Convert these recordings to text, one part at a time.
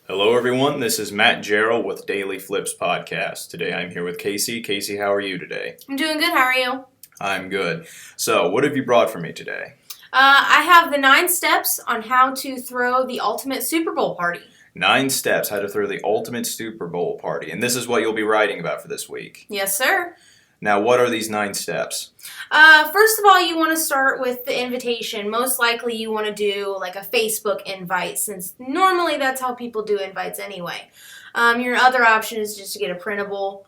Hello, everyone. This is Matt Jarrell with DailyFlipz podcast. Today I'm here with Casey. Casey, how are you today? I'm doing good. How are you? I'm good. So, what have you brought for me today? I have the 9 steps on how to throw the ultimate Super Bowl party. 9 steps how to throw the ultimate Super Bowl party. And this is what you'll be writing about for this week. Yes, sir. Now, what are these 9 steps? First of all, you want to start with the invitation. Most likely you want to do like a Facebook invite, since normally that's how people do invites anyway. Your other option is just to get a printable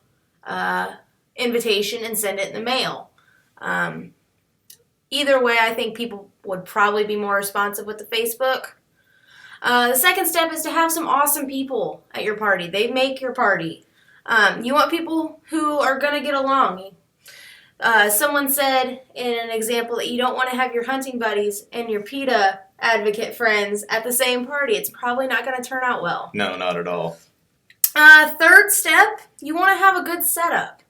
invitation and send it in the mail. Either way, I think people would probably be more responsive with the Facebook. The second step is to have some awesome people at your party. They make your party. You want people who are going to get along. Someone said in an example that you don't want to have your hunting buddies and your PETA advocate friends at the same party. It's probably not going to turn out well. No, not at all. Third step, you want to have a good setup.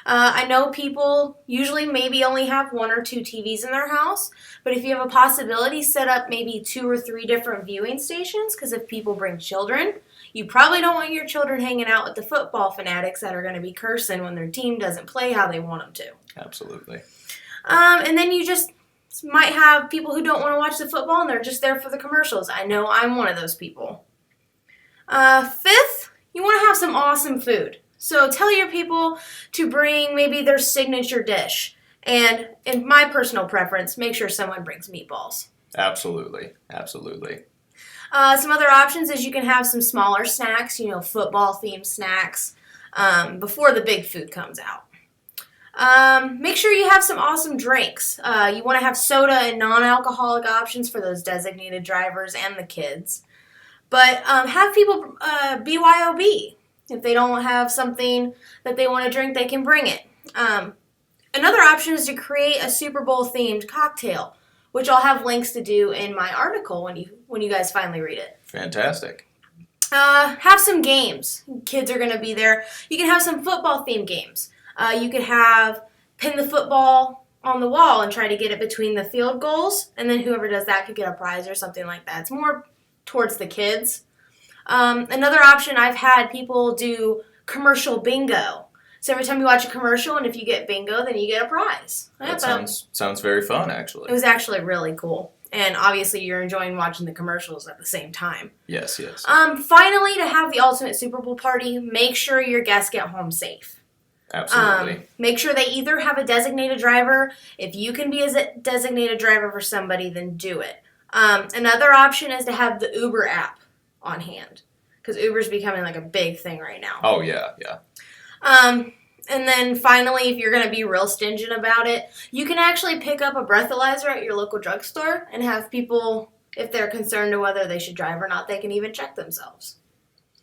I know people usually maybe only have 1 or 2 TVs in their house, but if you have a possibility, set up maybe 2 or 3 different viewing stations, because if people bring children, you probably don't want your children hanging out with the football fanatics that are going to be cursing when their team doesn't play how they want them to. Absolutely. And then you just might have people who don't want to watch the football and they're just there for the commercials. I know I'm one of those people. Fifth, you want to have some awesome food. So tell your people to bring maybe their signature dish. And in my personal preference, make sure someone brings meatballs. Absolutely. Absolutely. Some other options is you can have some smaller snacks, football-themed snacks, before the big food comes out. Make sure you have some awesome drinks. You want to have soda and non-alcoholic options for those designated drivers and the kids. But have people BYOB. If they don't have something that they want to drink, they can bring it. Another option is to create a Super Bowl-themed cocktail, which I'll have links to do in my article when you guys finally read it. Fantastic. Have some games. Kids are going to be there. You can have some football-themed games. You could have pin the football on the wall and try to get it between the field goals, and then whoever does that could get a prize or something like that. It's more towards the kids. Another option, I've had people do commercial bingo. So every time you watch a commercial, and if you get bingo, then you get a prize. That sounds very fun, actually. It was actually really cool. And obviously you're enjoying watching the commercials at the same time. Yes, yes. Finally, to have the ultimate Super Bowl party, make sure your guests get home safe. Absolutely. Make sure they either have a designated driver. If you can be a designated driver for somebody, then do it. Another option is to have the Uber app on hand, because Uber's becoming like a big thing right now. Oh, yeah, yeah. And then finally, if you're going to be real stingent about it, you can actually pick up a breathalyzer at your local drugstore and have people, if they're concerned to whether they should drive or not, they can even check themselves.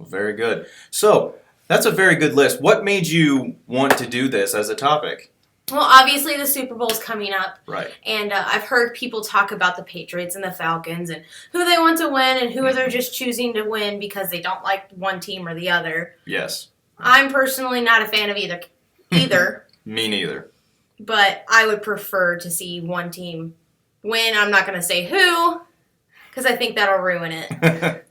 Well, very good. So, that's a very good list. What made you want to do this as a topic? Well, obviously the Super Bowl's coming up. Right. And I've heard people talk about the Patriots and the Falcons and who they want to win and who they're just choosing to win because they don't like one team or the other. Yes. I'm personally not a fan of either. Me neither. But I would prefer to see one team win. I'm not going to say who, because I think that'll ruin it.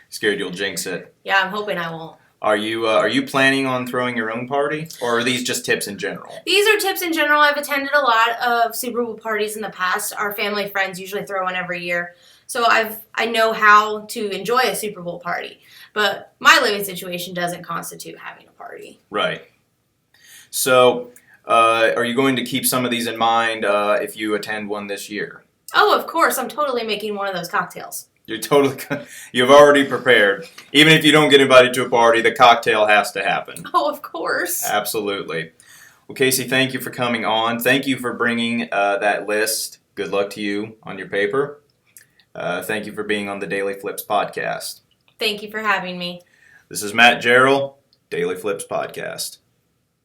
Scared you'll jinx it. Yeah, I'm hoping I won't. Are you planning on throwing your own party, or are these just tips in general? These are tips in general. I've attended a lot of Super Bowl parties in the past. Our family friends usually throw one every year. So I know how to enjoy a Super Bowl party. But my living situation doesn't constitute having a party. Right. So, are you going to keep some of these in mind if you attend one this year? Oh, of course. I'm totally making one of those cocktails. You've already prepared. Even if you don't get invited to a party, the cocktail has to happen. Oh, of course. Absolutely. Well, Casey, thank you for coming on. Thank you for bringing that list. Good luck to you on your paper. Thank you for being on the DailyFlipz podcast. Thank you for having me. This is Matt Jarrell, DailyFlipz podcast.